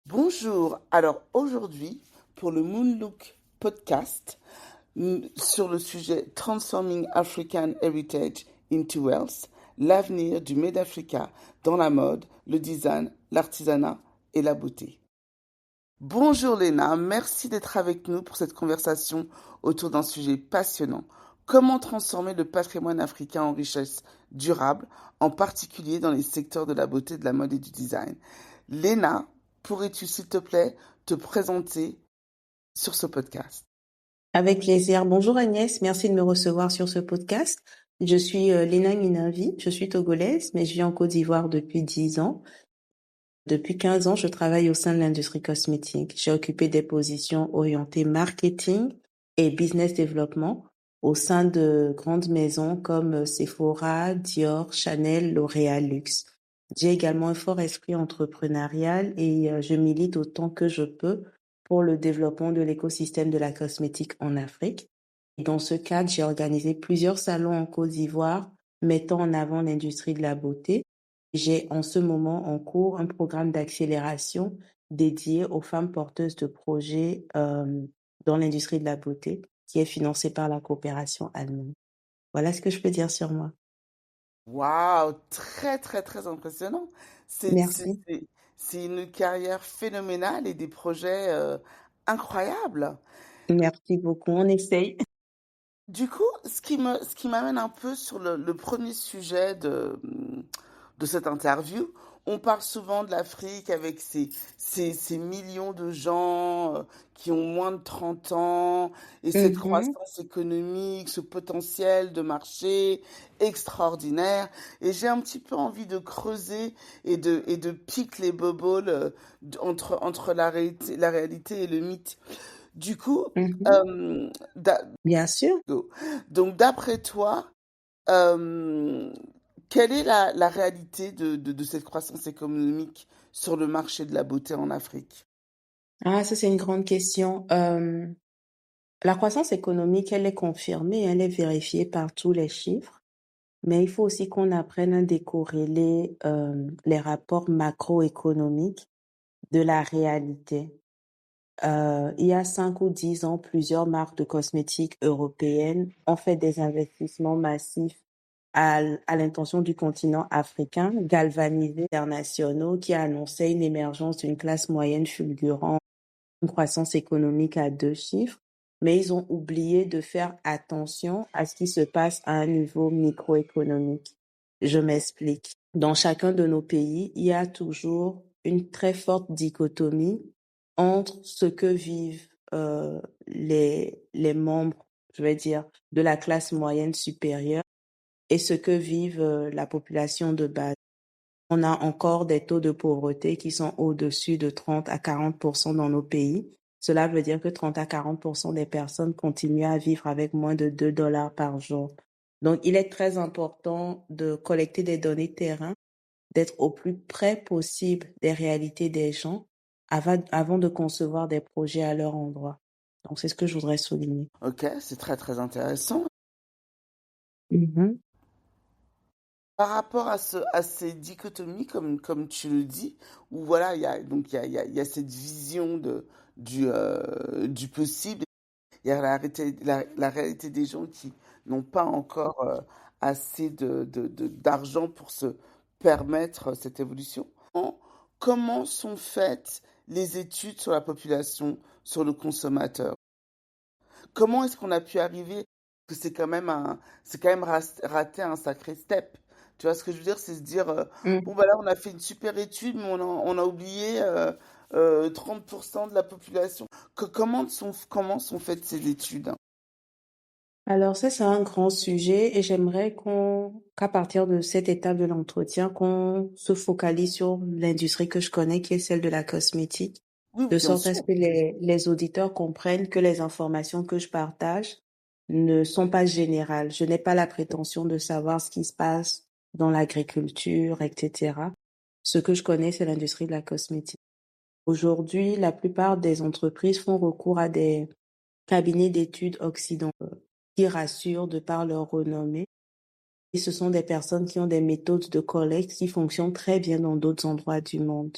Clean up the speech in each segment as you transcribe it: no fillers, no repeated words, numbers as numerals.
Bonjour, alors aujourd'hui pour le Moonlook podcast sur le sujet Transforming African Heritage into Wealth, l'avenir du Made Africa dans la mode, le design, l'artisanat et la beauté. Bonjour Léna, merci d'être avec nous pour cette conversation autour d'un sujet passionnant. Comment transformer le patrimoine africain en richesse durable, en particulier dans les secteurs de la beauté, de la mode et du design. Léna, pourrais-tu s'il te plaît te présenter sur ce podcast? Avec plaisir. Bonjour Agnès, merci de me recevoir sur ce podcast. Je suis Léna Minavi, je suis togolaise, mais je vis en Côte d'Ivoire depuis 10 ans. Depuis 15 ans, je travaille au sein de l'industrie cosmétique. J'ai occupé des positions orientées marketing et business développement au sein de grandes maisons comme Sephora, Dior, Chanel, L'Oréal Luxe. J'ai également un fort esprit entrepreneurial et je milite autant que je peux pour le développement de l'écosystème de la cosmétique en Afrique. Dans ce cadre, j'ai organisé plusieurs salons en Côte d'Ivoire mettant en avant l'industrie de la beauté. J'ai en ce moment en cours un programme d'accélération dédié aux femmes porteuses de projets dans l'industrie de la beauté qui est financé par la coopération allemande. Voilà ce que je peux dire sur moi. Waouh, très très très impressionnant. C'est c'est- Merci. c'est- c'est une carrière phénoménale et des projets incroyables. Merci beaucoup. On essaye. Du coup, ce qui m'amène un peu sur le premier sujet de cette interview, on parle souvent de l'Afrique avec ces millions de gens qui ont moins de 30 ans et cette Mhm. croissance économique, ce potentiel de marché extraordinaire. Et j'ai un petit peu envie de creuser et de piquer les boboles entre la réalité et le mythe. Du coup, Mhm. euh, d'a- Bien sûr. donc, d'après toi, euh, quelle est la réalité de cette croissance économique sur le marché de la beauté en Afrique? Ah, ça c'est une grande question. La croissance économique, elle est confirmée, elle est vérifiée par tous les chiffres. Mais il faut aussi qu'on apprenne à décorréler les rapports macroéconomiques de la réalité. Il y a 5 ou 10 ans, plusieurs marques de cosmétiques européennes ont fait des investissements massifs à l'intention du continent africain, galvanisé internationaux, qui a annoncé une émergence d'une classe moyenne fulgurante, une croissance économique à 2 chiffres. Mais ils ont oublié de faire attention à ce qui se passe à un niveau microéconomique. Je m'explique. Dans chacun de nos pays, il y a toujours une très forte dichotomie entre ce que vivent les membres, je vais dire, de la classe moyenne supérieure et ce que vivent la population de base. On a encore des taux de pauvreté qui sont au-dessus de 30 à 40% dans nos pays. Cela veut dire que 30 à 40% des personnes continuent à vivre avec moins de 2 dollars par jour. Donc, il est très important de collecter des données terrain, d'être au plus près possible des réalités des gens avant de concevoir des projets à leur endroit. Donc, c'est ce que je voudrais souligner. Ok, c'est très très intéressant. Mhm, Par rapport à ces dichotomies, comme tu le dis, où voilà, il y a cette vision du possible, il y a la réalité des gens qui n'ont pas encore assez d'argent pour se permettre cette évolution. Comment sont faites les études sur la population, sur le consommateur? Comment est-ce qu'on a pu arriver que c'est quand même raté un sacré step. Tu vois ce que je veux dire? C'est se dire, bon, mhm. bah là, on a fait une super étude, mais on a oublié 30% de la population. Comment sont faites ces études? Alors ça, c'est un grand sujet et j'aimerais qu'à partir de cette étape de l'entretien, qu'on se focalise sur l'industrie que je connais, qui est celle de la cosmétique, Oui, de bien sorte à ce sûr. que les auditeurs comprennent que les informations que je partage ne sont pas générales. Je n'ai pas la prétention de savoir ce qui se passe dans l'agriculture, etc. Ce que je connais, c'est l'industrie de la cosmétique. Aujourd'hui, la plupart des entreprises font recours à des cabinets d'études occidentaux qui rassurent de par leur renommée. Et ce sont des personnes qui ont des méthodes de collecte qui fonctionnent très bien dans d'autres endroits du monde.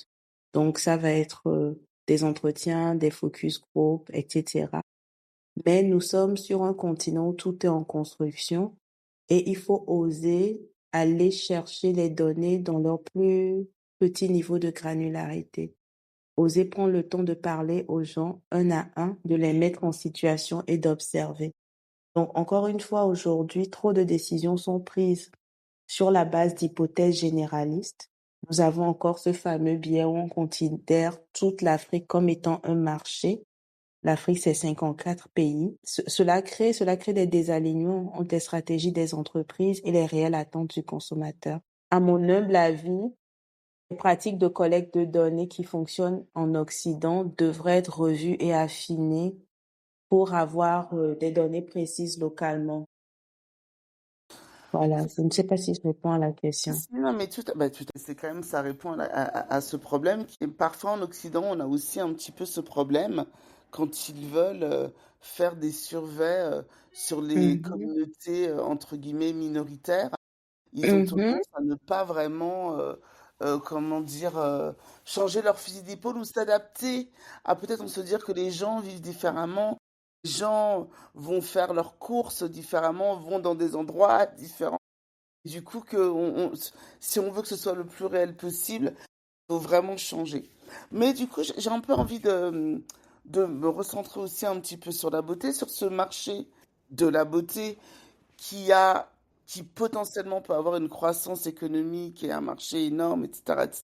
Donc, ça va être des entretiens, des focus group, etc. Mais nous sommes sur un continent où tout est en construction et il faut oser aller chercher les données dans leur plus petit niveau de granularité. Oser prendre le temps de parler aux gens un à un, de les mettre en situation et d'observer. Donc, encore une fois, aujourd'hui, trop de décisions sont prises sur la base d'hypothèses généralistes. Nous avons encore ce fameux biais où on considère toute l'Afrique comme étant un marché. L'Afrique, c'est 54 pays. Cela crée des désalignements entre les stratégies des entreprises et les réelles attentes du consommateur. À mon humble avis, les pratiques de collecte de données qui fonctionnent en Occident devraient être revues et affinées pour avoir des données précises localement. Voilà, je ne sais pas si je réponds à la question. Non, mais c'est quand même, ça répond à ce problème. Parfois en Occident, on a aussi un petit peu ce problème quand ils veulent faire des surveys sur les Mhm, communautés entre guillemets minoritaires. Ils ont mhm, tendance à ne pas vraiment, comment dire, changer leur fusil d'épaule ou s'adapter à peut-être on se dire que les gens vivent différemment, les gens vont faire leurs courses différemment, vont dans des endroits différents. Du coup, si on veut que ce soit le plus réel possible, il faut vraiment changer. Mais du coup, j'ai un peu envie de me recentrer aussi un petit peu sur la beauté, sur ce marché de la beauté qui a, qui potentiellement peut avoir une croissance économique et un marché énorme, etc. etc.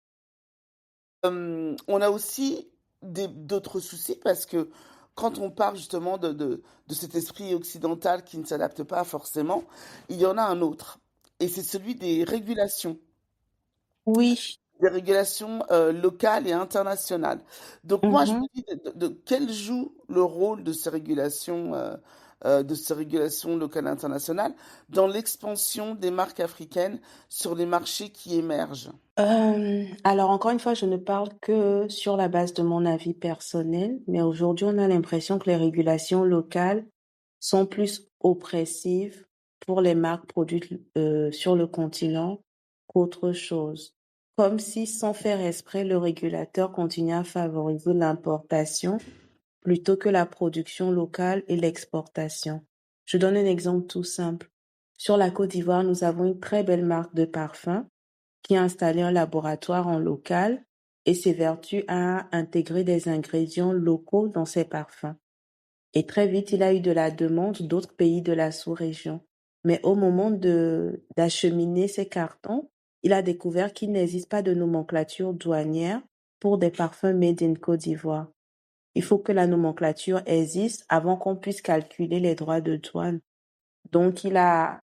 On a aussi d'autres soucis parce que quand on parle justement de cet esprit occidental qui ne s'adapte pas forcément, il y en a un autre. Et c'est celui oui. des régulations locales et internationales. Donc moi, je me Mhm. dis quel joue le rôle de ces régulations locales et internationales dans l'expansion des marques africaines sur les marchés qui émergent. Alors encore une fois, je ne parle que sur la base de mon avis personnel, mais aujourd'hui, on a l'impression que les régulations locales sont plus oppressives pour les marques produites sur le continent qu'autre chose. Comme si, sans faire exprès, le régulateur continuait à favoriser l'importation plutôt que la production locale et l'exportation. Je donne un exemple tout simple. Sur la Côte d'Ivoire, nous avons une très belle marque de parfum qui a installé un laboratoire en local et s'évertue à intégrer des ingrédients locaux dans ses parfums. Et très vite, il a eu de la demande d'autres pays de la sous-région. Mais au moment d'acheminer ses cartons, il a découvert qu'il n'existe pas de nomenclature douanière pour des parfums made in Côte d'Ivoire. Il faut que la nomenclature existe avant qu'on puisse calculer les droits de douane. Donc, il a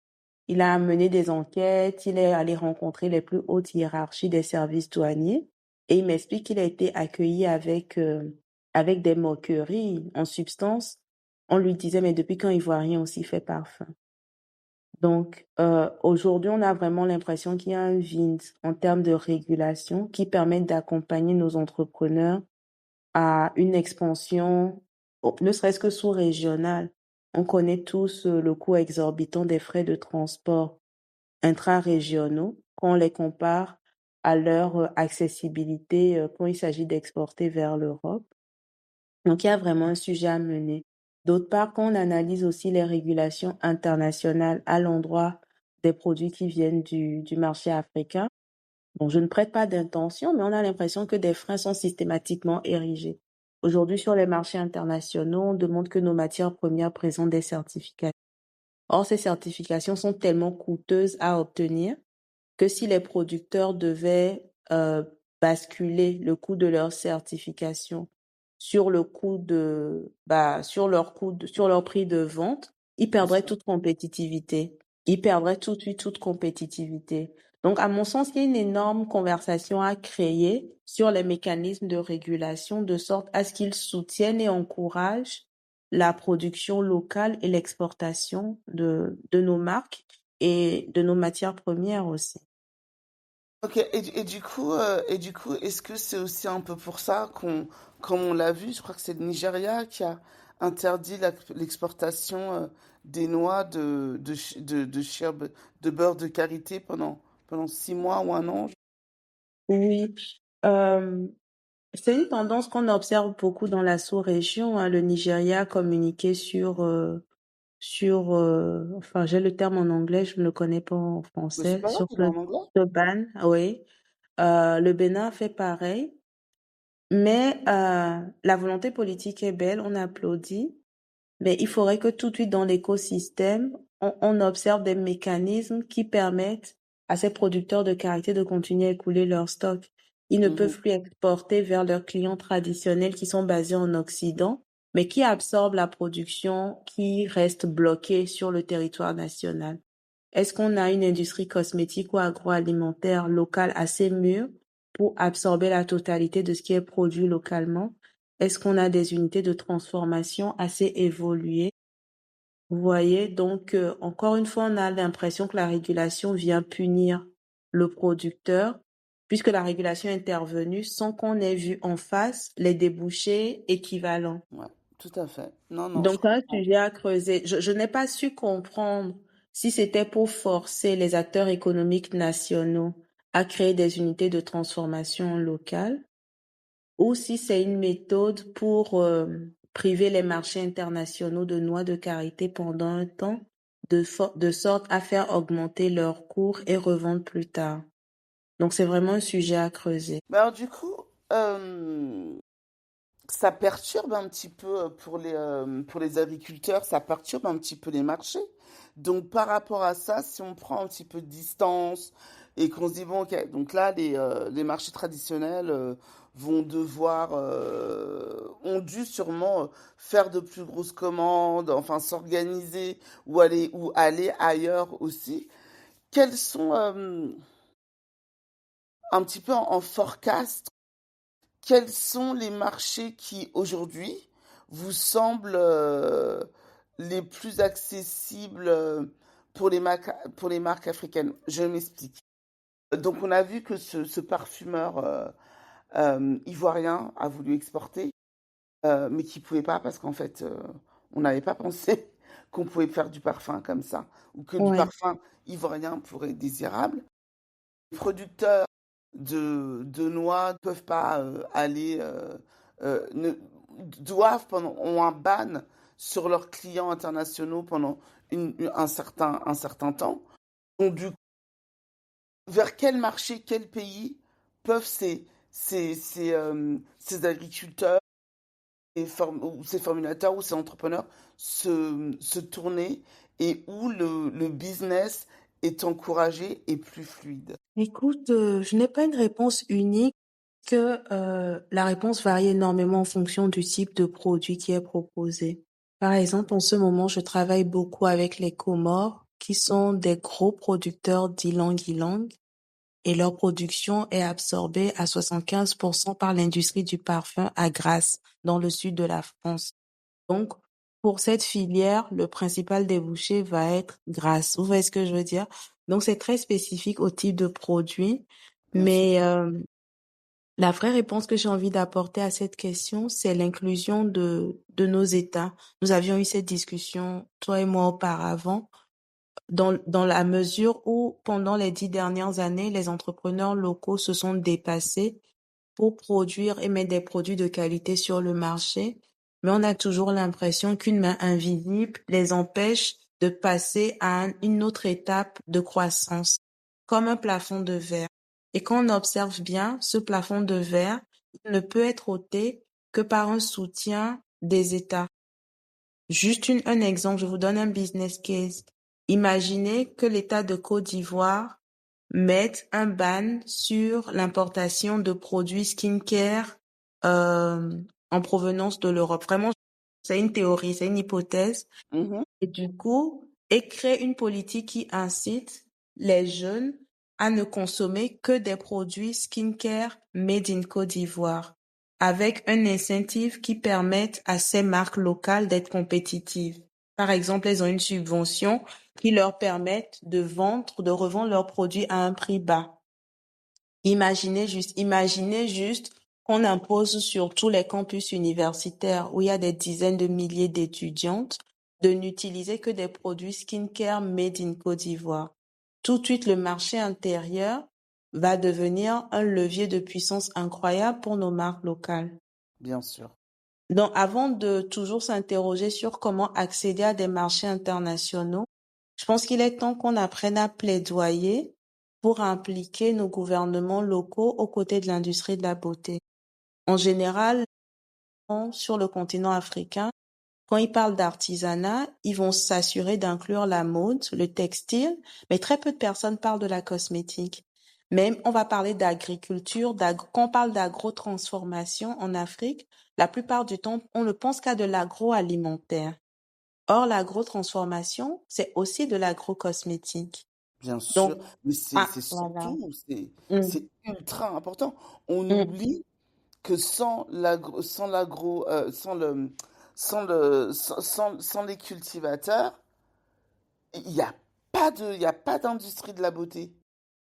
mené des enquêtes, il est allé rencontrer les plus hautes hiérarchies des services douaniers et il m'explique qu'il a été accueilli avec des moqueries. En substance, on lui disait, mais depuis quand Ivoirien aussi fait parfum? Donc, aujourd'hui, on a vraiment l'impression qu'il y a un vide en termes de régulation qui permettent d'accompagner nos entrepreneurs à une expansion, ne serait-ce que sous-régionale. On connaît tous le coût exorbitant des frais de transport intra-régionaux quand on les compare à leur accessibilité quand il s'agit d'exporter vers l'Europe. Donc, il y a vraiment un sujet à mener. D'autre part, quand on analyse aussi les régulations internationales à l'endroit des produits qui viennent du marché africain, bon, je ne prête pas d'intention, mais on a l'impression que des freins sont systématiquement érigés. Aujourd'hui, sur les marchés internationaux, on demande que nos matières premières présentent des certificats. Or, ces certifications sont tellement coûteuses à obtenir que si les producteurs devaient basculer le coût de leur certification sur le coût sur leur prix de vente, ils Bien perdraient sûr. toute compétitivité. Ils perdraient tout de suite toute compétitivité. Donc, à mon sens, il y a une énorme conversation à créer sur les mécanismes de régulation de sorte à ce qu'ils soutiennent et encouragent la production locale et l'exportation de nos marques et de nos matières premières aussi. Ok, et du coup, est-ce que c'est aussi un peu pour ça comme on l'a vu, je crois que c'est le Nigeria qui a interdit l'exportation des noix de beurre de karité pendant 6 mois ou un an. Oui, C'est une tendance qu'on observe beaucoup dans la sous-région, hein. Le Nigeria a communiqué enfin, j'ai le terme en anglais, je ne le connais pas en Mais c'est français, pas grave, sur il est en anglais. ce ban, oui. Le Bénin fait pareil, mais la volonté politique est belle, on applaudit, mais il faudrait que tout de suite dans l'écosystème, on observe des mécanismes qui permettent à ces producteurs de karité de continuer à écouler leur stock. Ils ne Mhm. peuvent plus exporter vers leurs clients traditionnels qui sont basés en Occident, mais qui absorbent la production qui reste bloquée sur le territoire national. Est-ce qu'on a une industrie cosmétique ou agroalimentaire locale assez mûre pour absorber la totalité de ce qui est produit localement? Est-ce qu'on a des unités de transformation assez évoluées? Vous voyez, donc encore une fois, on a l'impression que la régulation vient punir le producteur, puisque la régulation est intervenue sans qu'on ait vu en face les débouchés équivalents. Ouais, tout à fait. Non, non, je Donc, un comprends. sujet à creuser. Je n'ai pas su comprendre si c'était pour forcer les acteurs économiques nationaux à créer des unités de transformation locales ou si c'est une méthode pour priver les marchés internationaux de noix de karité pendant un temps, de sorte à faire augmenter leurs cours et revendre plus tard. Donc, c'est vraiment un sujet à creuser. Mais alors du coup, ça perturbe un petit peu pour les agriculteurs, ça perturbe un petit peu les marchés. Donc par rapport à ça, si on prend un petit peu de distance et qu'on se dit, bon, ok, donc là, les marchés traditionnels vont devoir, ont dû sûrement faire de plus grosses commandes, enfin s'organiser ou aller ailleurs aussi. Quels sont un petit peu en forecast, quels sont les marchés qui aujourd'hui vous semblent les plus accessibles pour les marques africaines? Je m'explique. Donc on a vu que ce parfumeur ivoirien a voulu exporter, mais qui pouvait pas parce qu'en fait on n'avait pas pensé qu'on pouvait faire du parfum comme ça, ou que du Ouais. parfum ivoirien pourrait être désirable. Les producteurs de noix ne peuvent pas aller, ne, doivent pendant, ont un ban sur leurs clients internationaux pendant un certain temps. Donc, vers quel marché, quel pays peuvent ces agriculteurs ou ces formulateurs ou ces entrepreneurs se tourner et où le business est encouragé et plus fluide? Écoute, je n'ai pas une réponse unique, que la réponse varie énormément en fonction du type de produit qui est proposé. Par exemple, en ce moment, je travaille beaucoup avec les Comores, qui sont des gros producteurs d'ylang-ylang, et leur production est absorbée à 75% par l'industrie du parfum à Grasse, dans le sud de la France. Donc, pour cette filière, le principal débouché va être Grasse. Vous voyez ce que je veux dire? Donc, c'est très spécifique au type de produit, Bien sûr. mais la vraie réponse que j'ai envie d'apporter à cette question, c'est l'inclusion de nos États. Nous avions eu cette discussion, toi et moi, auparavant, dans la mesure où, pendant les 10 dernières années, les entrepreneurs locaux se sont dépassés pour produire et mettre des produits de qualité sur le marché, mais on a toujours l'impression qu'une main invisible les empêche de passer à une autre étape de croissance, comme un plafond de verre. Et quand on observe bien, ce plafond de verre il ne peut être ôté que par un soutien des États. Juste un exemple, je vous donne un business case. Imaginez que l'État de Côte d'Ivoire mette un ban sur l'importation de produits skincare en provenance de l'Europe. Vraiment, c'est une théorie, c'est une hypothèse. Mhm. Et du coup, et crée une politique qui incite les jeunes à ne consommer que des produits skincare made in Côte d'Ivoire, avec un incentive qui permette à ces marques locales d'être compétitives. Par exemple, elles ont une subvention qui leur permette de revendre leurs produits à un prix bas. Imaginez juste qu'on impose sur tous les campus universitaires où il y a des dizaines de milliers d'étudiantes de n'utiliser que des produits skincare made in Côte d'Ivoire. Tout de suite, le marché intérieur va devenir un levier de puissance incroyable pour nos marques locales. Bien sûr. Donc, avant de toujours s'interroger sur comment accéder à des marchés internationaux, je pense qu'il est temps qu'on apprenne à plaidoyer pour impliquer nos gouvernements locaux aux côtés de l'industrie de la beauté. En général, sur le continent africain, quand ils parlent d'artisanat, ils vont s'assurer d'inclure la mode, le textile, mais très peu de personnes parlent de la cosmétique. Même on va parler d'agriculture, quand on parle d'agro-transformation en Afrique, la plupart du temps, on ne pense qu'à de l'agroalimentaire. Or, l'agro-transformation, c'est aussi de l'agro-cosmétique. Bien sûr, Donc, mais c'est voilà. surtout, Mm, c'est ultra important. On mm, oublie que sans les cultivateurs, il n'y a il y a pas d'industrie de la beauté.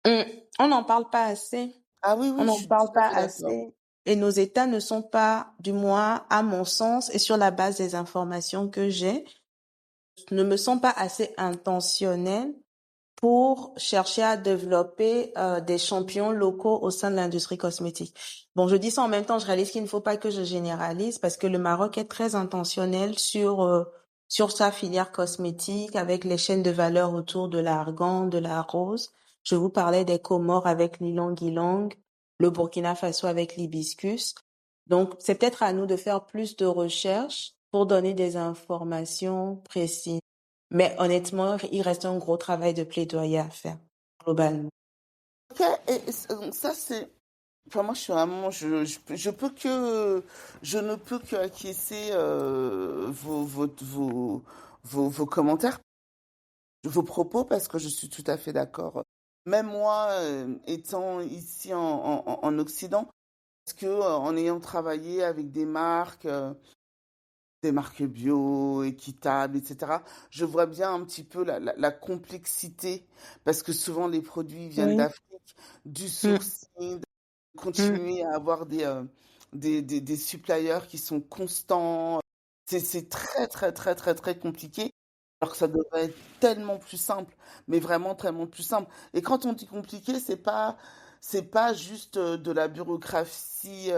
mm. On n'en parle pas assez. Ah oui, On oui, je n'en suis tout parle à pas fait d'accord. assez. Et nos États ne sont pas, du moins à mon sens, et sur la base des informations que j'ai, ne me sont pas assez intentionnels pour chercher à développer des champions locaux au sein de l'industrie cosmétique. Bon, je dis ça en même temps, je réalise qu'il ne faut pas que je généralise parce que le Maroc est très intentionnel sur sa filière cosmétique avec les chaînes de valeur autour de l'argan, de la rose. Je vous parlais des Comores avec l'ilang-ilang, le Burkina Faso avec l'hibiscus. Donc, c'est peut-être à nous de faire plus de recherches pour donner des informations précises. Mais honnêtement, il reste un gros travail de plaidoyer à faire, globalement. Ok, donc ça c'est. Enfin, moi, je suis vraiment, je peux que, je ne peux que acquiescer vos commentaires, vos propos, parce que je suis tout à fait d'accord. Même moi, étant ici en Occident, parce que en ayant travaillé avec des marques bio, équitables, etc., je vois bien un petit peu la complexité, parce que souvent les produits viennent Oui. d'Afrique, du Mm, sourcing, mm, continuer à avoir des suppliers qui sont constants. C'est très, très, très, très, très compliqué. Alors que ça devrait être tellement plus simple, mais vraiment tellement plus simple. Et quand on dit compliqué, c'est pas juste de la bureaucratie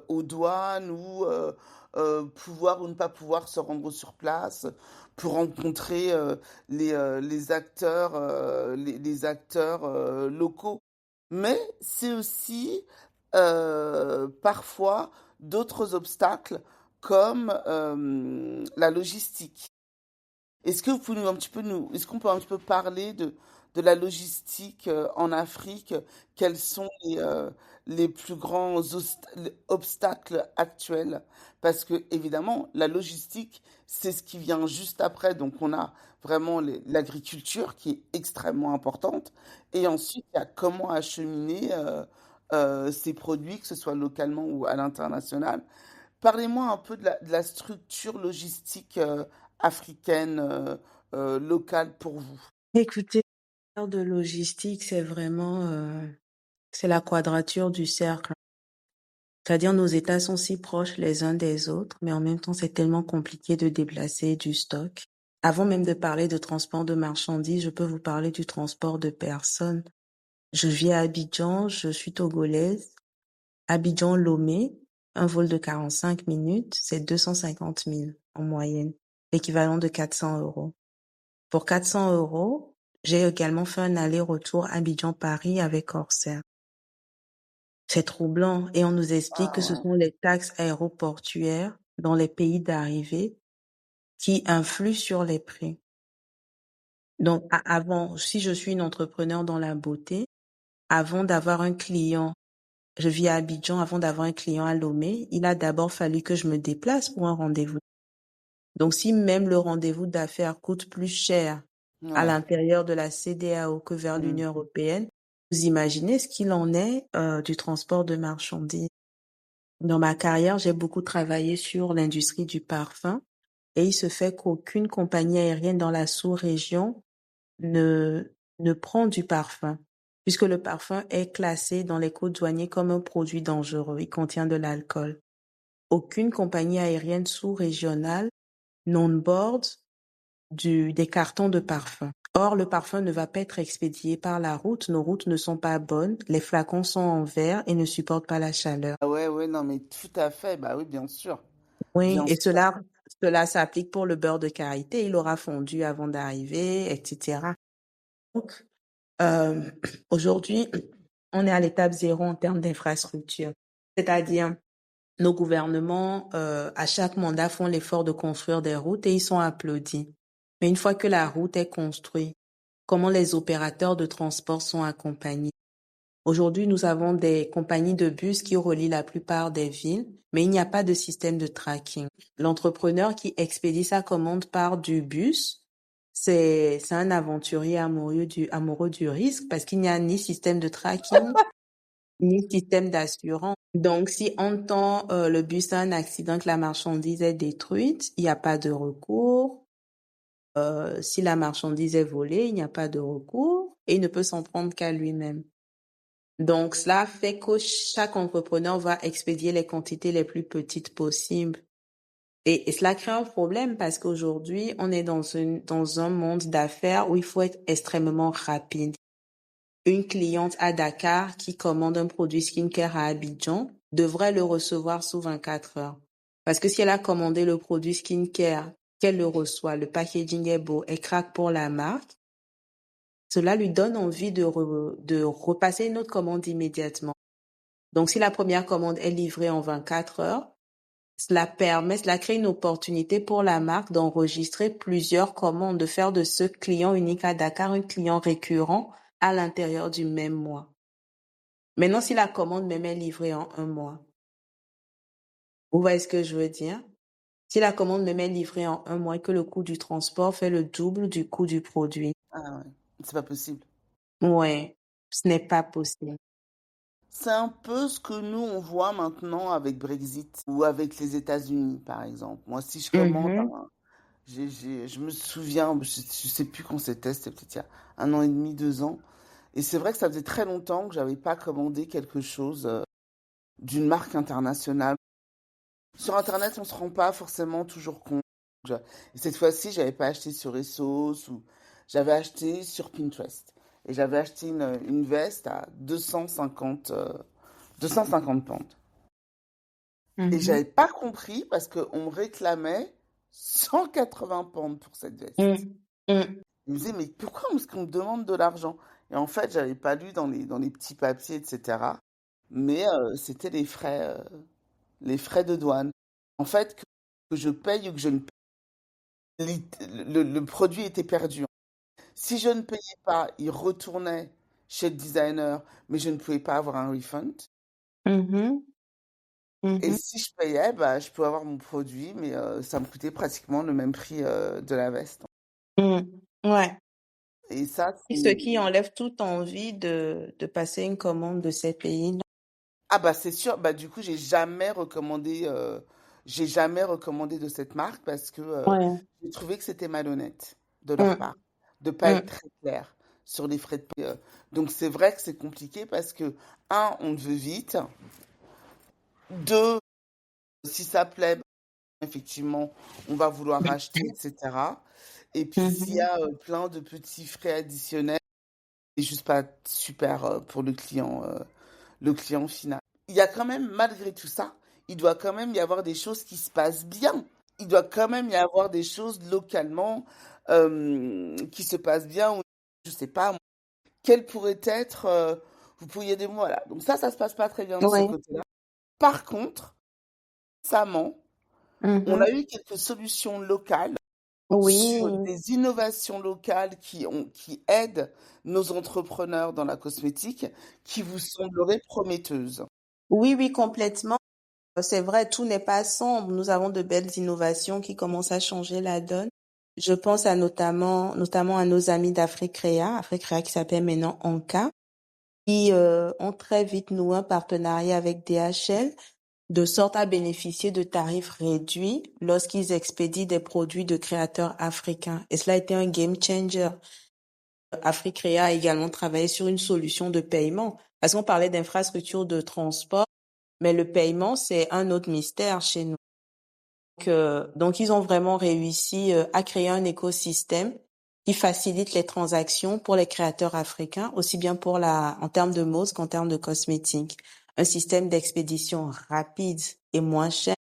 aux douanes ou pouvoir ou ne pas pouvoir se rendre sur place pour rencontrer les acteurs locaux. Mais c'est aussi parfois d'autres obstacles comme la logistique. Est-ce que vous pouvez un petit peu est-ce qu'on peut un petit peu parler de la logistique en Afrique? Quels sont les plus grands obstacles actuels? Parce que évidemment, la logistique, c'est ce qui vient juste après. Donc, on a vraiment l'agriculture qui est extrêmement importante. Et ensuite, il y a comment acheminer ces produits, que ce soit localement ou à l'international. Parlez-moi un peu de la structure logistique africaine locale pour vous. Écoutez, l'ère de logistique, c'est vraiment, c'est la quadrature du cercle. C'est-à-dire, nos États sont si proches les uns des autres, mais en même temps, c'est tellement compliqué de déplacer du stock. Avant même de parler de transport de marchandises, je peux vous parler du transport de personnes. Je vis à Abidjan, je suis togolaise. Abidjan-Lomé, un vol de 45 minutes, c'est 250 000 en moyenne, l'équivalent de 400 euros. Pour 400 euros, j'ai également fait un aller-retour Abidjan-Paris avec Corsair. C'est troublant et on nous explique Ah que ce ouais. sont les taxes aéroportuaires dans les pays d'arrivée qui influent sur les prix. Donc, avant, si je suis une entrepreneur dans la beauté, avant d'avoir un client, je vis à Abidjan, avant d'avoir un client à Lomé, il a d'abord fallu que je me déplace pour un rendez-vous. Donc, si même le rendez-vous d'affaires coûte plus cher à Ouais. l'intérieur de la CEDEAO que vers Mm. l'Union européenne, vous imaginez ce qu'il en est du transport de marchandises. Dans ma carrière, j'ai beaucoup travaillé sur l'industrie du parfum et il se fait qu'aucune compagnie aérienne dans la sous-région ne, ne prend du parfum, puisque le parfum est classé dans les codes douaniers comme un produit dangereux. Il contient de l'alcool. Aucune compagnie aérienne sous-régionale n'onboard des cartons de parfum. Or, le parfum ne va pas être expédié par la route. Nos routes ne sont pas bonnes. Les flacons sont en verre et ne supportent pas la chaleur. Ah ouais, ouais, non, mais tout à fait. Bah oui, bien sûr. Oui, Bien et sûr. cela s'applique pour le beurre de karité. Il aura fondu avant d'arriver, etc. Donc, euh, aujourd'hui, on est à l'étape zéro en termes d'infrastructure. C'est-à-dire, nos gouvernements, à chaque mandat, font l'effort de construire des routes et ils sont applaudis. Mais une fois que la route est construite, comment les opérateurs de transport sont accompagnés? Aujourd'hui, nous avons des compagnies de bus qui relient la plupart des villes, mais il n'y a pas de système de tracking. L'entrepreneur qui expédie sa commande par du bus, c'est un aventurier amoureux du risque parce qu'il n'y a ni système de tracking, ni système d'assurance. Donc, si en temps le bus a un accident, que la marchandise est détruite, il n'y a pas de recours. Si la marchandise est volée, il n'y a pas de recours et il ne peut s'en prendre qu'à lui-même. Donc, cela fait que chaque entrepreneur va expédier les quantités les plus petites possibles. Et cela crée un problème parce qu'aujourd'hui, on est dans un monde d'affaires où il faut être extrêmement rapide. Une cliente à Dakar qui commande un produit skincare à Abidjan devrait le recevoir sous 24 heures. Parce que si elle a commandé le produit skincare, qu'elle le reçoit, le packaging est beau, elle craque pour la marque, cela lui donne envie de repasser une autre commande immédiatement. Donc, si la première commande est livrée en 24 heures, cela crée une opportunité pour la marque d'enregistrer plusieurs commandes, de faire de ce client unique à Dakar un client récurrent à l'intérieur du même mois. Maintenant, si la commande même est livrée en un mois, vous voyez ce que je veux dire? Si la commande même est livrée en un mois et que le coût du transport fait le double du coût du produit, Ah ouais, c'est pas possible. ouais, ce n'est pas possible. C'est un peu ce que nous, on voit maintenant avec Brexit ou avec les États-Unis, par exemple. Moi, si je commande, Mhm, je me souviens, je sais plus quand c'était peut-être il y a 1 an et demi, 2 ans. Et c'est vrai que ça faisait très longtemps que j'avais pas commandé quelque chose d'une marque internationale. Sur Internet, on se rend pas forcément toujours compte. Je- Et cette fois-ci, j'avais pas acheté sur ASOS ou j'avais acheté sur Pinterest. Et j'avais acheté une veste à 250 pounds. Et mhm, j'avais pas compris parce qu'on me réclamait 180 pounds pour cette veste. mhm, mhm, Je me disais, mais pourquoi est-ce qu'on me demande de l'argent? Et en fait, j'avais pas lu dans les petits papiers, etc. Mais c'était les frais de douane. En fait, que je paye ou que je ne paye, le produit était perdu. Si je ne payais pas, il retournait chez le designer, mais je ne pouvais pas avoir un refund. mhm, Et mhm, si je payais, bah, je pouvais avoir mon produit, mais ça me coûtait pratiquement le même prix de la veste. mhm. Ouais. Et ça, Ce c'est... qui enlève toute envie de passer une commande de ces pays-là. Ah bah c'est sûr, bah du coup j'ai jamais recommandé de cette marque parce que Ouais. j'ai trouvé que c'était malhonnête de leur Mm, part, de pas être mm, très clair sur les frais de paiement. Donc c'est vrai que c'est compliqué parce que, un, on veut vite, deux, si ça plaît, bah, effectivement, on va vouloir racheter, etc. Et puis s'il y mhm. a plein de petits frais additionnels, c'est juste pas super pour le client final. Il y a quand même, malgré tout ça, il doit quand même y avoir des choses qui se passent bien. Il doit quand même y avoir des choses localement qui se passent bien. Ou, je sais pas, quel pourrait être, vous pourriez dire, voilà. Donc ça se passe pas très bien de ce Oui. côté-là. Par contre, récemment, on a Mhm. eu quelques solutions locales sur Oui. des innovations locales qui aident nos entrepreneurs dans la cosmétique, qui vous sembleraient prometteuses. Oui, oui, complètement. C'est vrai, tout n'est pas sombre. Nous avons de belles innovations qui commencent à changer la donne. Je pense à notamment à nos amis Afrique Créa qui s'appelle maintenant Anka, qui ont très vite noué un partenariat avec DHL de sorte à bénéficier de tarifs réduits lorsqu'ils expédient des produits de créateurs africains. Et cela a été un game changer. Africrea a également travaillé sur une solution de paiement. Parce qu'on parlait d'infrastructure de transport, mais le paiement, c'est un autre mystère chez nous. Donc ils ont vraiment réussi à créer un écosystème qui facilite les transactions pour les créateurs africains, aussi bien en termes de mode qu'en termes de cosmétiques. Un système d'expédition rapide et moins cher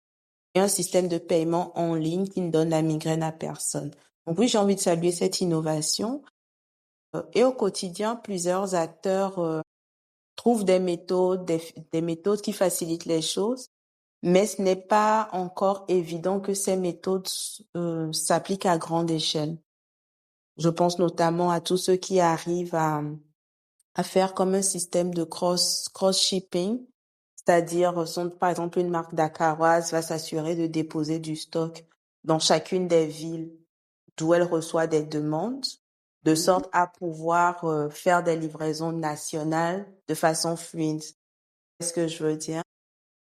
et un système de paiement en ligne qui ne donne la migraine à personne. Donc oui, j'ai envie de saluer cette innovation. Et au quotidien, plusieurs acteurs trouvent des méthodes qui facilitent les choses, mais ce n'est pas encore évident que ces méthodes s'appliquent à grande échelle. Je pense notamment à tous ceux qui arrivent à faire comme un système de cross-shipping, c'est-à-dire, par exemple, une marque dakaroise va s'assurer de déposer du stock dans chacune des villes d'où elle reçoit des demandes, de Mhm. sorte à pouvoir faire des livraisons nationales de façon fluide. C'est ce que je veux dire.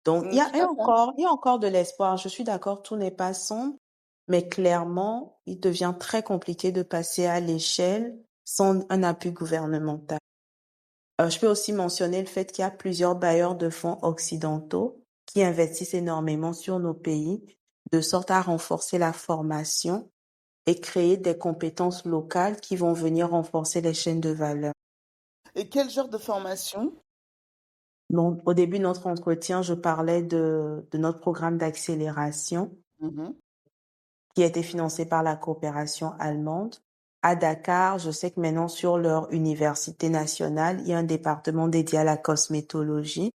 Donc, Tout à fait. il y a encore de l'espoir. Je suis d'accord, tout n'est pas sombre, mais clairement, il devient très compliqué de passer à l'échelle sans un appui gouvernemental. Je peux aussi mentionner le fait qu'il y a plusieurs bailleurs de fonds occidentaux qui investissent énormément sur nos pays, de sorte à renforcer la formation et créer des compétences locales qui vont venir renforcer les chaînes de valeur. Et quel genre de formation? Donc, au début de notre entretien, je parlais de notre programme d'accélération Mhm. qui a été financé par la coopération allemande. À Dakar, je sais que maintenant, sur leur université nationale, il y a un département dédié à la cosmétologie.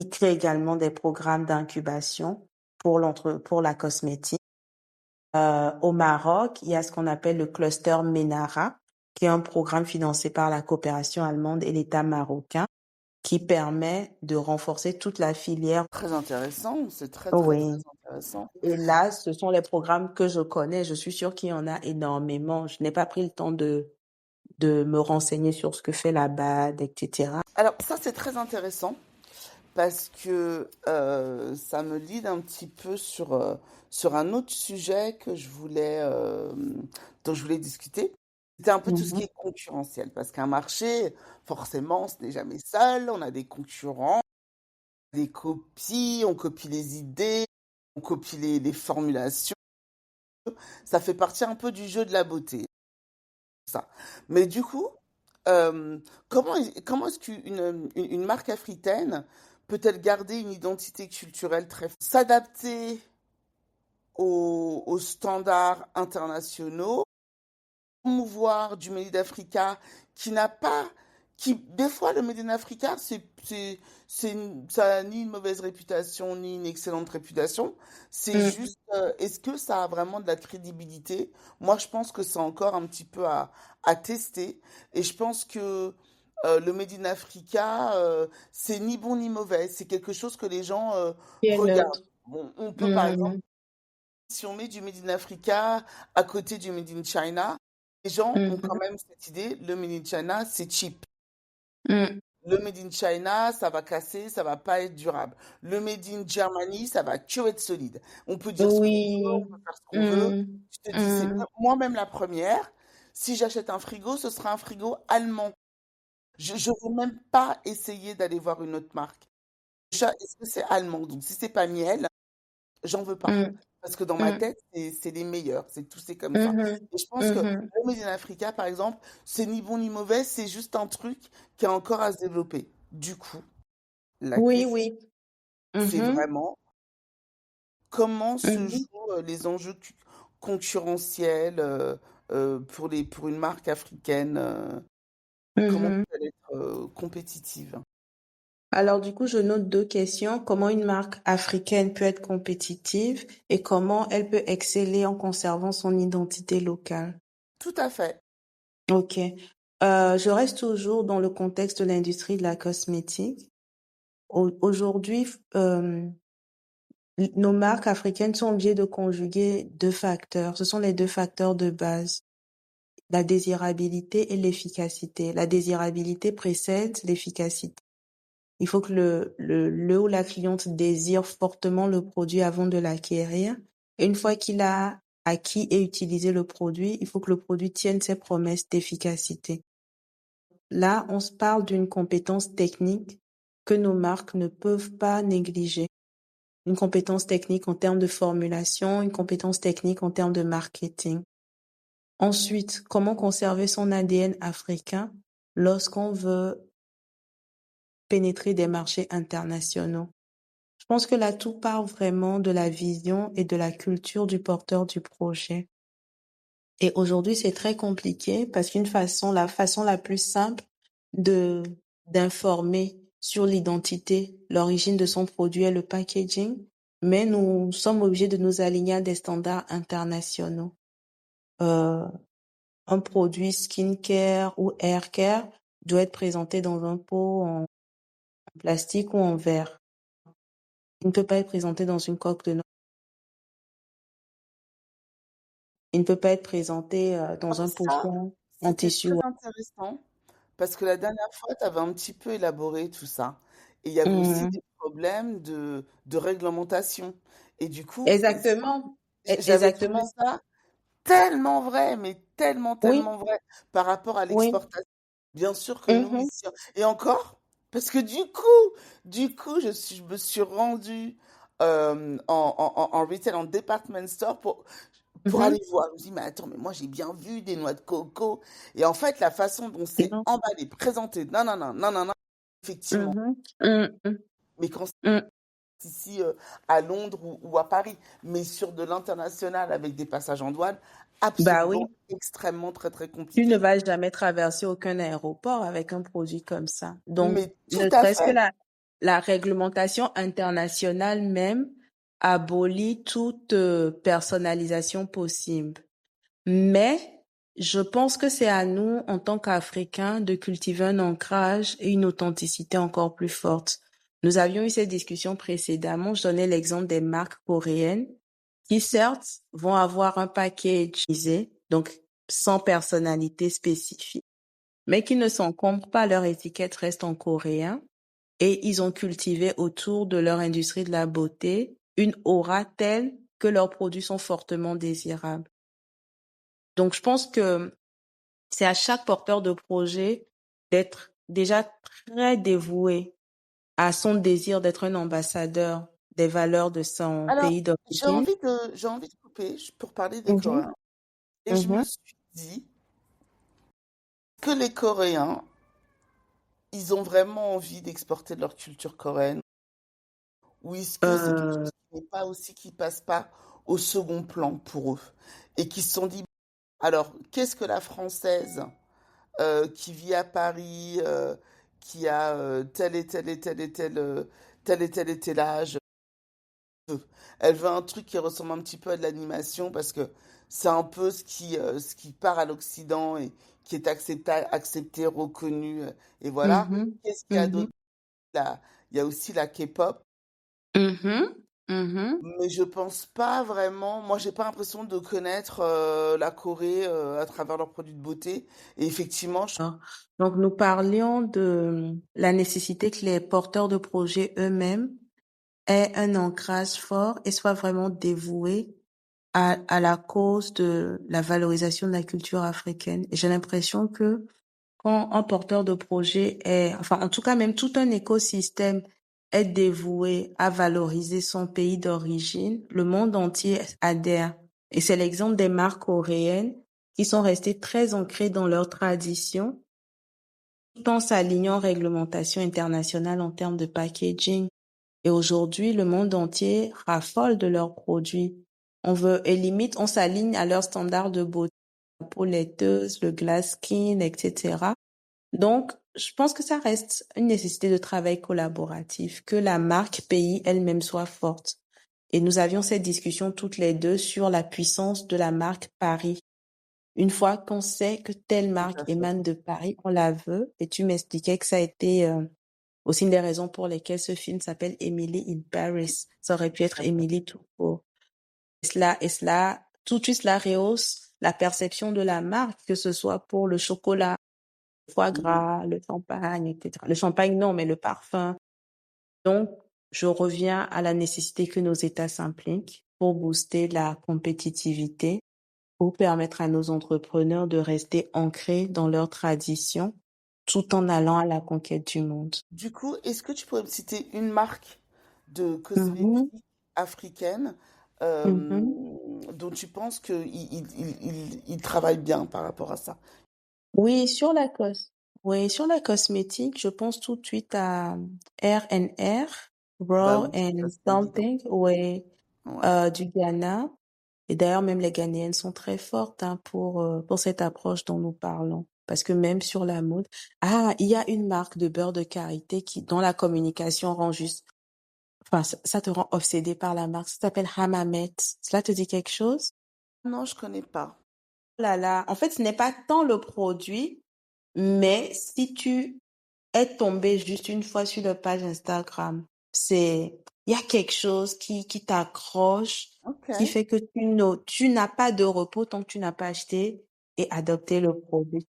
Ils créent également des programmes d'incubation pour la cosmétique. Au Maroc, il y a ce qu'on appelle le cluster MENARA, qui est un programme financé par la coopération allemande et l'État marocain, qui permet de renforcer toute la filière. Très intéressant, c'est très très très Oui. intéressant. Et là, ce sont les programmes que je connais. Je suis sûre qu'il y en a énormément. Je n'ai pas pris le temps de me renseigner sur ce que fait la BAD, etc. Alors ça c'est très intéressant parce que ça me lead un petit peu sur un autre sujet dont je voulais discuter. C'était un peu tout ce qui Mhm. est concurrentiel parce qu'un marché, forcément, ce n'est jamais seul, on a des concurrents, des copies, on copie les idées, on copie les formulations. Ça fait partie un peu du jeu de la beauté, ça. Mais du coup, euh, comment est-ce une marque africaine peut-elle garder une identité culturelle très forte, s'adapter aux standards internationaux, promouvoir du Made in Africa qui n'a pas, qui, des fois, le Made in Africa, ça a ni une mauvaise réputation, ni une excellente réputation. C'est Mm. juste, est-ce que ça a vraiment de la crédibilité? Moi, je pense que c'est encore un petit peu à tester. Et je pense que le Made in Africa, c'est ni bon ni mauvais. C'est quelque chose que les gens Bien regardent. neutre. Bon, on peut, par exemple, Mhm. si on met du Made in Africa à côté du Made in China, les gens ont quand Mhm. même cette idée, le Made in China, c'est cheap. Mm. Le Made in China, ça va casser, ça va pas être durable. Le Made in Germany, ça va que être solide. On peut dire ce qu'on veut, on Oui. peut faire ce qu'on veut. Mm. Je te dis, c'est Mm. moi-même la première. Si j'achète un frigo, ce sera un frigo allemand. Je ne veux même pas essayer d'aller voir une autre marque. Déjà, est-ce que c'est allemand? Donc, si c'est pas miel, j'en veux pas. Mm. Parce que dans ma Mm. tête, c'est les meilleurs. C'est tout, c'est comme ça. Mhm. Et je pense que Mhm. le Made in Africa, par exemple, c'est ni bon ni mauvais, c'est juste un truc qui a encore à se développer. Du coup, la Oui, question, oui. c'est Mhm. vraiment comment se Mhm. jouent les enjeux concurrentiels pour une marque africaine, comment Mhm. peut-elle être compétitive? Alors, du coup, je note deux questions. Comment une marque africaine peut être compétitive et comment elle peut exceller en conservant son identité locale? Tout à fait. Ok. Je reste toujours dans le contexte de l'industrie de la cosmétique. Aujourd'hui, nos marques africaines sont obligées de conjuguer deux facteurs. Ce sont les deux facteurs de base, la désirabilité et l'efficacité. La désirabilité précède l'efficacité. Il faut que le ou la cliente désire fortement le produit avant de l'acquérir. Et une fois qu'il a acquis et utilisé le produit, il faut que le produit tienne ses promesses d'efficacité. Là, on se parle d'une compétence technique que nos marques ne peuvent pas négliger. Une compétence technique en termes de formulation, une compétence technique en termes de marketing. Ensuite, comment conserver son ADN africain lorsqu'on veut pénétrer des marchés internationaux? Je pense que là, tout part vraiment de la vision et de la culture du porteur du projet. Et aujourd'hui, c'est très compliqué parce la façon la plus simple de d'informer sur l'identité, l'origine de son produit est le packaging, mais nous sommes obligés de nous aligner à des standards internationaux. Euh, un produit skincare ou haircare doit être présenté dans un pot en plastique ou en verre. Il ne peut pas être présenté dans une coque de noix. Il ne peut pas être présenté dans un Ça, poton en c'était tissu. très intéressant parce que la dernière fois, tu avais un petit peu élaboré tout ça. Et il y avait aussi Mhm. des problèmes de réglementation. Et du coup, Exactement. j'avais trouvé Exactement. ça tellement vrai, mais tellement, Oui, tellement vrai par rapport à oui. l'exportation. Bien sûr que nous, Mhm, ici, et encore, parce que du coup, je me suis rendue en retail, en department store pour mhm. aller voir. Je me dis, mais attends, mais moi j'ai bien vu des noix de coco. Et en fait, la façon dont c'est Non. emballé, présenté, non, non, non, non, non, non, effectivement. Mhm, mhm, Mais quand mhm. c'est ici à Londres ou à Paris, mais sur de l'international avec des passages en douane, Bah absolument oui, extrêmement très très tu ne compliqué. vas jamais traverser aucun aéroport avec un produit comme ça. Donc, Mais tout ne à serait-ce que fait. la réglementation internationale même abolit toute personnalisation possible. Mais je pense que c'est à nous, en tant qu'Africains, de cultiver un ancrage et une authenticité encore plus forte. Nous avions eu cette discussion précédemment. Je donnais l'exemple des marques coréennes qui, certes, vont avoir un package, donc sans personnalité spécifique, mais qui ne s'encombrent pas, leur étiquette reste en coréen et ils ont cultivé autour de leur industrie de la beauté une aura telle que leurs produits sont fortement désirables. Donc, je pense que c'est à chaque porteur de projet d'être déjà très dévoué à son désir d'être un ambassadeur des valeurs de son Alors, pays d'origine. j'ai envie de couper pour parler des Mhm, Coréens. Et je me mhm, suis dit que les Coréens, ils ont vraiment envie d'exporter leur culture coréenne, ou est-ce que c'est quelque euh, chose qui n'est pas aussi, qui passe pas au second plan pour eux, et qui se sont dit, alors, qu'est-ce que la Française qui vit à Paris, qui a tel et tel et tel et tel et tel âge, elle veut un truc qui ressemble un petit peu à de l'animation parce que c'est un peu ce qui part à l'Occident et qui est accepté, reconnu. Et voilà. mhm, Qu'est-ce qu'il y a mhm, d'autre là? Il y a aussi la K-pop, mhm, mhm. mais je pense pas vraiment. Moi, j'ai pas l'impression de connaître la Corée à travers leurs produits de beauté. Et effectivement, Alors, donc, nous parlions de la nécessité que les porteurs de projets eux-mêmes aient un ancrage fort et soient vraiment dévoués à la cause de la valorisation de la culture africaine. Et j'ai l'impression que quand un porteur de projet est, enfin, en tout cas, même tout un écosystème est dévoué à valoriser son pays d'origine, le monde entier adhère. Et c'est l'exemple des marques coréennes qui sont restées très ancrées dans leur tradition, tout en s'alignant aux réglementations internationales en termes de packaging. Et aujourd'hui, le monde entier raffole de leurs produits. On veut, et limite, on s'aligne à leurs standards de beauté, la peau laiteuse, le glass skin, etc. Donc, je pense que ça reste une nécessité de travail collaboratif, que la marque pays elle-même soit forte. Et nous avions cette discussion toutes les deux sur la puissance de la marque Paris. Une fois qu'on sait que telle tout marque à fait. émane de Paris, on la veut. Et tu m'expliquais que ça a été aussi une des raisons pour lesquelles ce film s'appelle Emily in Paris. Ça aurait pu être Emily tout court. Et cela, tout de suite, cela rehausse la perception de la marque, que ce soit pour le chocolat, le foie Mhm. gras, le champagne, etc. Le champagne, non, mais le parfum. Donc, je reviens à la nécessité que nos États s'impliquent pour booster la compétitivité, pour permettre à nos entrepreneurs de rester ancrés dans leurs traditions tout en allant à la conquête du monde. Du coup, est-ce que tu pourrais me citer une marque de Mhm, cosmétiques africaine euh, mhm. dont tu penses qu'il il travaille bien par rapport à ça? Oui, sur la cos. Oui, sur la cosmétique, je pense tout de suite à R&R, Bah Raw oui, ça and c'est évident. Something, oui, Ouais. du Ghana. Et d'ailleurs, même les Ghanéennes sont très fortes hein, pour cette approche dont nous parlons. Parce que même sur la mode, ah, il y a une marque de beurre de karité dont la communication rend juste, enfin, ça te rend obsédé par la marque. Ça s'appelle Hamamet. Cela te dit quelque chose? Non, je connais pas. Oh là là. En fait, ce n'est pas tant le produit, mais si tu es tombé juste une fois sur leur page Instagram, il y a quelque chose qui t'accroche, Ok. qui fait que tu n'as pas de repos tant que tu n'as pas acheté et adopté le produit.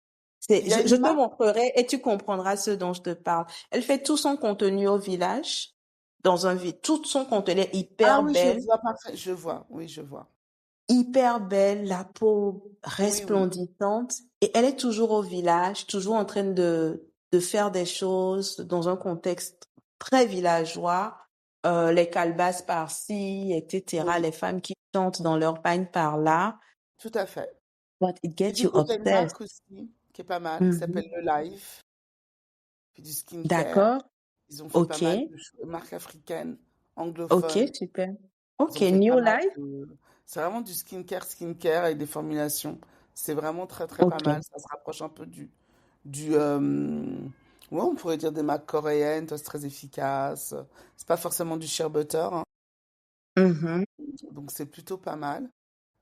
Il y a Je une te marque? montrerai et tu comprendras ce dont je te parle. Elle fait tout son contenu au village, dans un village. Tout son contenu est Ah hyper oui, je belle. vois parfait. Je vois. Oui, je vois. Hyper belle, la peau Oui, oui. resplendissante, et elle est toujours au village, toujours en train de faire des choses dans un contexte très villageois, les calebasses par-ci, etc., Oui, les femmes qui chantent dans leur pagne par-là, tout à fait. but it Et gets du you coup, tu as une obsessed. marque aussi qui est pas mal, qui s'appelle Mhm. Le Life, puis du skincare. D'accord, Ils ont fait pas ok, mal de marques africaines, ok, anglophones. super. Ils Ok, ont fait pas New mal Life, de... C'est vraiment du skincare avec des formulations. C'est vraiment très, très pas mal. ok. Ça se rapproche un peu du ouais, on pourrait dire des marques coréennes, toi, c'est très efficace. C'est pas forcément du shea butter, hein, Mhm, donc c'est plutôt pas mal.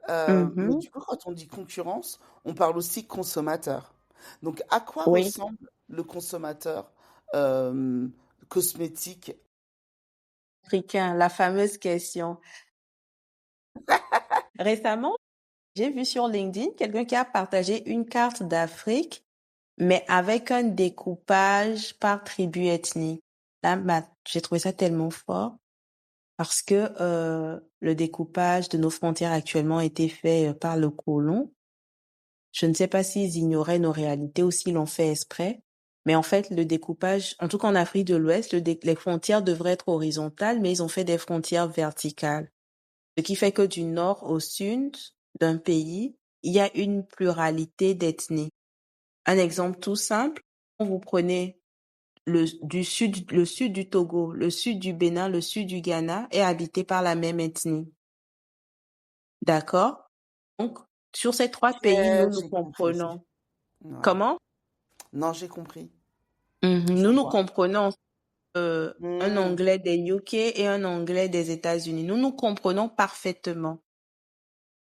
Mais mhm, du coup, quand on dit concurrence, on parle aussi consommateur. Donc, à quoi oui, ressemble le consommateur euh, cosmétique? africain, la fameuse question. Récemment, j'ai vu sur LinkedIn quelqu'un qui a partagé une carte d'Afrique, mais avec un découpage par tribu ethnique. Là, j'ai trouvé ça tellement fort parce que le découpage de nos frontières actuellement a été fait par le colon. Je ne sais pas s'ils ignoraient nos réalités ou s'ils l'ont fait exprès, mais en fait, le découpage, en tout cas en Afrique de l'Ouest, les frontières devraient être horizontales, mais ils ont fait des frontières verticales. Ce qui fait que du nord au sud d'un pays, il y a une pluralité d'ethnies. Un exemple tout simple, quand vous prenez le sud du Togo, le sud du Bénin, le sud du Ghana est habité par la même ethnie. D'accord? Donc, sur ces trois Ok, pays, nous nous j'ai compris. comprenons. Ouais. Comment? Non, j'ai compris. Je Nous nous vois. comprenons un Hmm, Anglais des UK et un Anglais des États-Unis. Nous nous comprenons parfaitement.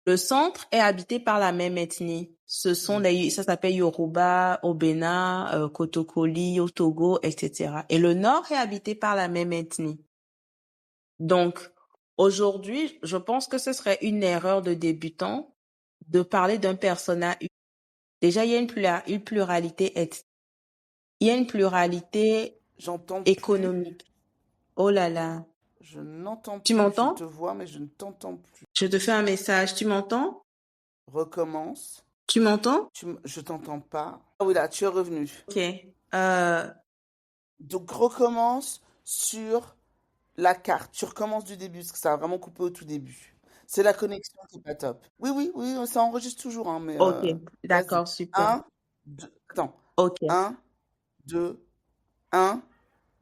Le centre est habité par la même ethnie. Ça s'appelle Yoruba au Bénin, Kotokoli au Togo, etc. Et le nord est habité par la même ethnie. Donc, aujourd'hui, je pense que ce serait une erreur de débutant de parler d'un persona. Déjà, il y a une pluralité ethnique. Il y a une pluralité j'entends plus. économique. Oh là là. Je n'entends Tu plus. Je m'entends? te vois, mais je ne t'entends plus. Je te fais un message. Tu m'entends? Recommence. Tu m'entends? Je t'entends pas. Ah oui, là, tu es revenu. Ok. Euh, Donc, recommence sur la carte. Tu recommences du début, parce que ça a vraiment coupé au tout début. C'est la connexion qui est pas top. Oui, oui, oui, ça enregistre toujours, hein, mais ok. vas-y. D'accord, super. Un, deux, attends. Ok. Un, deux, un,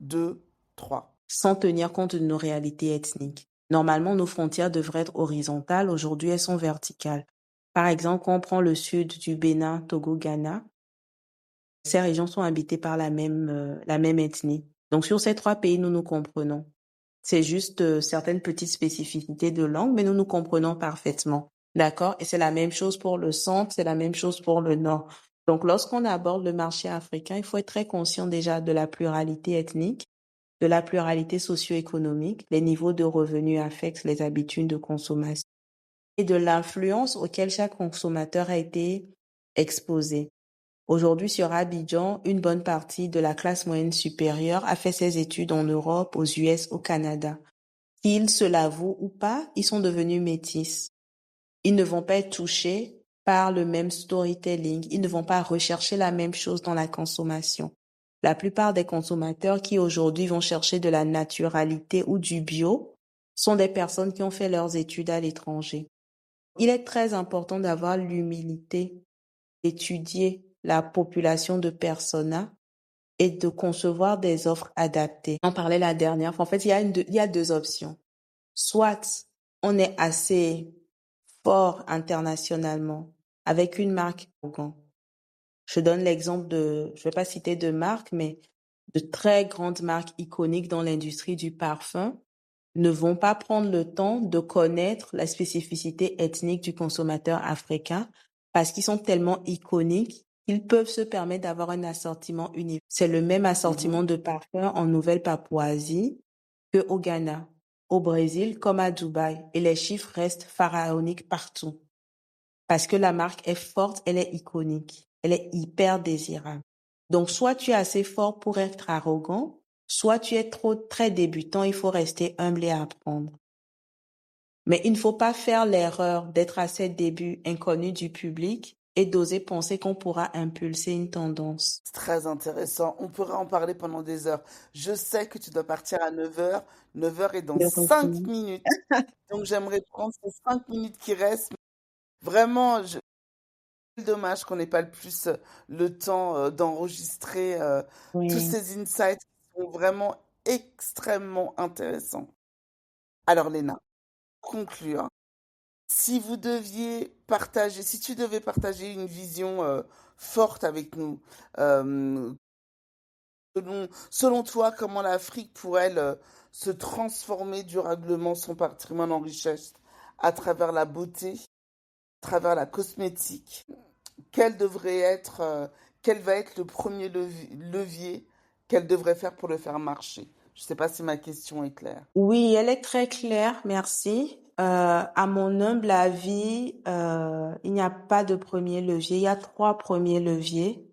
deux, trois. Sans tenir compte de nos réalités ethniques. Normalement, nos frontières devraient être horizontales. Aujourd'hui, elles sont verticales. Par exemple, quand on prend le sud du Bénin, Togo, Ghana, ces régions sont habitées par la même ethnie. Donc, sur ces trois pays, nous nous comprenons. C'est juste certaines petites spécificités de langue, mais nous nous comprenons parfaitement. D'accord? Et c'est la même chose pour le centre, c'est la même chose pour le nord. Donc, lorsqu'on aborde le marché africain, il faut être très conscient déjà de la pluralité ethnique, de la pluralité socio-économique, les niveaux de revenus affectent les habitudes de consommation et de l'influence auquel chaque consommateur a été exposé. Aujourd'hui, sur Abidjan, une bonne partie de la classe moyenne supérieure a fait ses études en Europe, aux US, au Canada. Qu'ils se l'avouent ou pas, ils sont devenus métis. Ils ne vont pas être touchés par le même storytelling. Ils ne vont pas rechercher la même chose dans la consommation. La plupart des consommateurs qui aujourd'hui vont chercher de la naturalité ou du bio sont des personnes qui ont fait leurs études à l'étranger. Il est très important d'avoir l'humilité d'étudier la population de personas et de concevoir des offres adaptées. On parlait la dernière fois. En fait, il y a deux options. Soit on est assez fort internationalement avec une marque. Je donne l'exemple je vais pas citer de marque, mais de très grandes marques iconiques dans l'industrie du parfum ne vont pas prendre le temps de connaître la spécificité ethnique du consommateur africain parce qu'ils sont tellement iconiques qu'ils peuvent se permettre d'avoir un assortiment unique. C'est le même assortiment de parfums en Nouvelle-Papouasie que au Ghana, au Brésil comme à Dubaï. Et les chiffres restent pharaoniques partout. Parce que la marque est forte, elle est iconique, elle est hyper désirable. Donc, soit tu es assez fort pour être arrogant, soit tu es très débutant, il faut rester humble et apprendre. Mais il ne faut pas faire l'erreur d'être à ses débuts inconnu du public et d'oser penser qu'on pourra impulser une tendance. C'est très intéressant. On pourrait en parler pendant des heures. Je sais que tu dois partir à 9h. 9h est dans 5 minutes. Donc, j'aimerais prendre ces 5 minutes qui restent. Vraiment, c'est dommage qu'on n'ait pas le plus le temps d'enregistrer tous Oui. ces insights qui sont vraiment extrêmement intéressants. Alors, Léna, pour conclure, si tu devais partager une vision forte avec nous, euh, selon toi, comment l'Afrique pourrait se transformer durablement son patrimoine en richesse à travers la beauté, à travers la cosmétique? Quel devrait être, quel va être le premier levier qu'elle devrait faire pour le faire marcher? Je ne sais pas si ma question est claire. Oui, elle est très claire, merci. À mon humble avis, il n'y a pas de premier levier. Il y a trois premiers leviers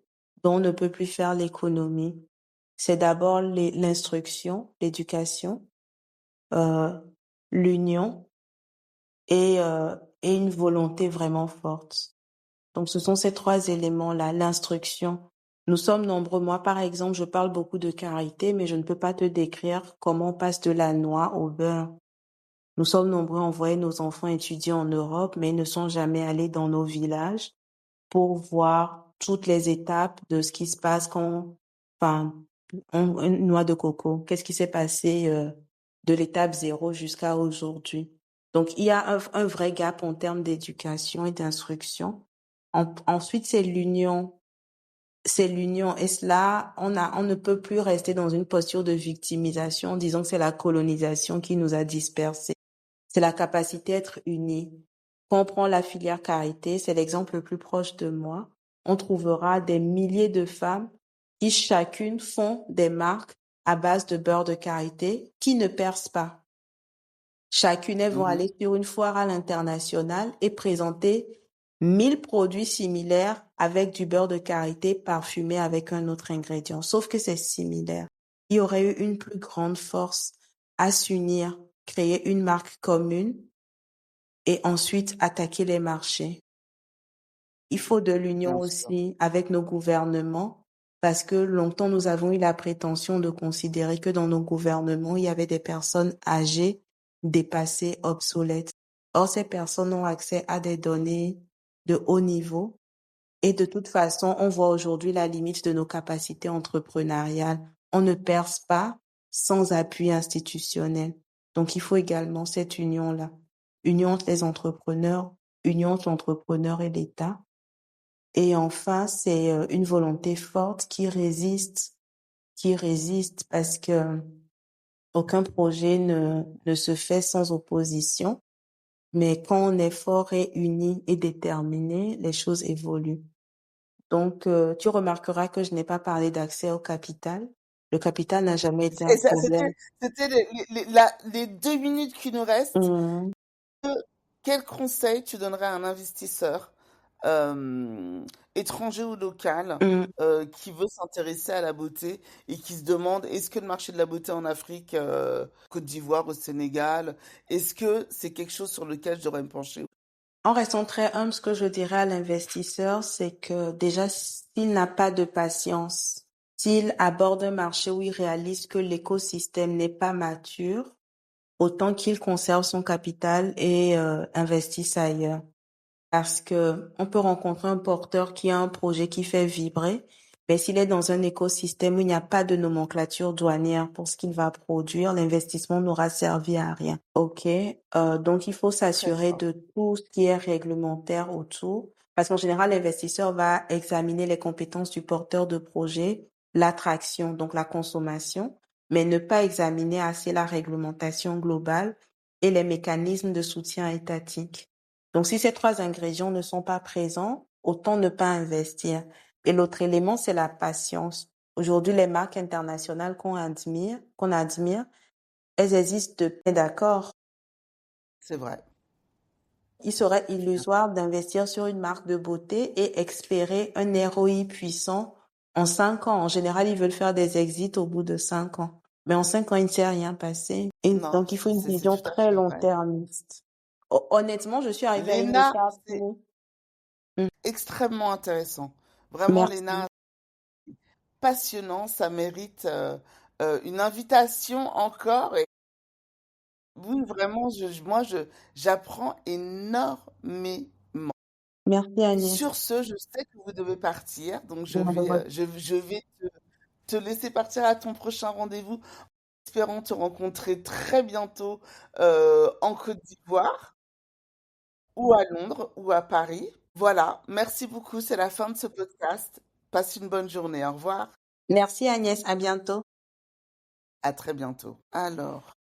dont on ne peut plus faire l'économie. C'est d'abord l'instruction, l'éducation, euh, l'union et une volonté vraiment forte. Donc, ce sont ces trois éléments-là, l'instruction. Nous sommes nombreux. Moi, par exemple, je parle beaucoup de carité, mais je ne peux pas te décrire comment on passe de la noix au beurre. Nous sommes nombreux à envoyer nos enfants étudier en Europe, mais ils ne sont jamais allés dans nos villages pour voir toutes les étapes de ce qui se passe enfin, une noix de coco. Qu'est-ce qui s'est passé de l'étape zéro jusqu'à aujourd'hui? Donc, il y a un vrai gap en termes d'éducation et d'instruction. Ensuite, c'est l'union. C'est l'union. Et cela, on ne peut plus rester dans une posture de victimisation en disant que c'est la colonisation qui nous a dispersés. C'est la capacité à être unis. Quand on prend la filière carité, c'est l'exemple le plus proche de moi. On trouvera des milliers de femmes qui chacune font des marques à base de beurre de karité qui ne percent pas. Chacune, elles vont Mhm. aller sur une foire à l'international et présenter 1000 produits similaires avec du beurre de karité parfumé avec un autre ingrédient. Sauf que c'est similaire. Il y aurait eu une plus grande force à s'unir, créer une marque commune et ensuite attaquer les marchés. Il faut de l'union Bien sûr. aussi avec nos gouvernements parce que longtemps nous avons eu la prétention de considérer que dans nos gouvernements, il y avait des personnes âgées, dépassées, obsolètes. Or, ces personnes ont accès à des données de haut niveau et de toute façon, on voit aujourd'hui la limite de nos capacités entrepreneuriales. On ne perce pas sans appui institutionnel. Donc, il faut également cette union-là. Union entre les entrepreneurs, union entre l'entrepreneur et l'État. Et enfin, c'est une volonté forte qui résiste parce que aucun projet ne se fait sans opposition. Mais quand on est fort et uni et déterminé, les choses évoluent. Donc, tu remarqueras que je n'ai pas parlé d'accès au capital. Le capital n'a jamais été un Et ça, problème. c'était les 2 minutes qui nous restent. Hum, Quel conseil tu donnerais à un investisseur euh, étranger ou local hum. qui veut s'intéresser à la beauté et qui se demande est-ce que le marché de la beauté en Afrique, Côte d'Ivoire, au Sénégal, est-ce que c'est quelque chose sur lequel je devrais me pencher? En restant très humble, ce que je dirais à l'investisseur, c'est que déjà, s'il n'a pas de patience, s'il aborde un marché où il réalise que l'écosystème n'est pas mature, autant qu'il conserve son capital et investisse ailleurs. Parce que on peut rencontrer un porteur qui a un projet qui fait vibrer, mais s'il est dans un écosystème où il n'y a pas de nomenclature douanière pour ce qu'il va produire, l'investissement n'aura servi à rien. OK. Donc, il faut Très s'assurer fort. de tout ce qui est réglementaire autour. Parce qu'en général, l'investisseur va examiner les compétences du porteur de projet, l'attraction, donc la consommation, mais ne pas examiner assez la réglementation globale et les mécanismes de soutien étatique. Donc, si ces trois ingrédients ne sont pas présents, autant ne pas investir. Et l'autre élément, c'est la patience. Aujourd'hui, les marques internationales qu'on admire, elles existent depuis, d'accord. C'est vrai. Il serait illusoire d'investir sur une marque de beauté et espérer un ROI puissant en 5 ans. En général, ils veulent faire des exits au bout de 5 ans. Mais en 5 ans, il ne s'est rien passé. Et Non, donc, il faut une c'est vision tout à très fait vrai. long-termiste. Honnêtement, je suis arrivée à une Léna, étape c'est où... Hmm. extrêmement intéressant. Vraiment, Merci. Léna, passionnant, ça mérite une invitation encore. Et oui, vraiment, j'apprends énormément. Merci Agnès. Sur ce, je sais que vous devez partir, donc Malheureusement. je vais te laisser partir à ton prochain rendez-vous. Espérons te rencontrer très bientôt en Côte d'Ivoire, ou à Londres, ou à Paris. Voilà, merci beaucoup, c'est la fin de ce podcast. Passe une bonne journée, au revoir, Merci Agnès, à bientôt. à très bientôt. Alors.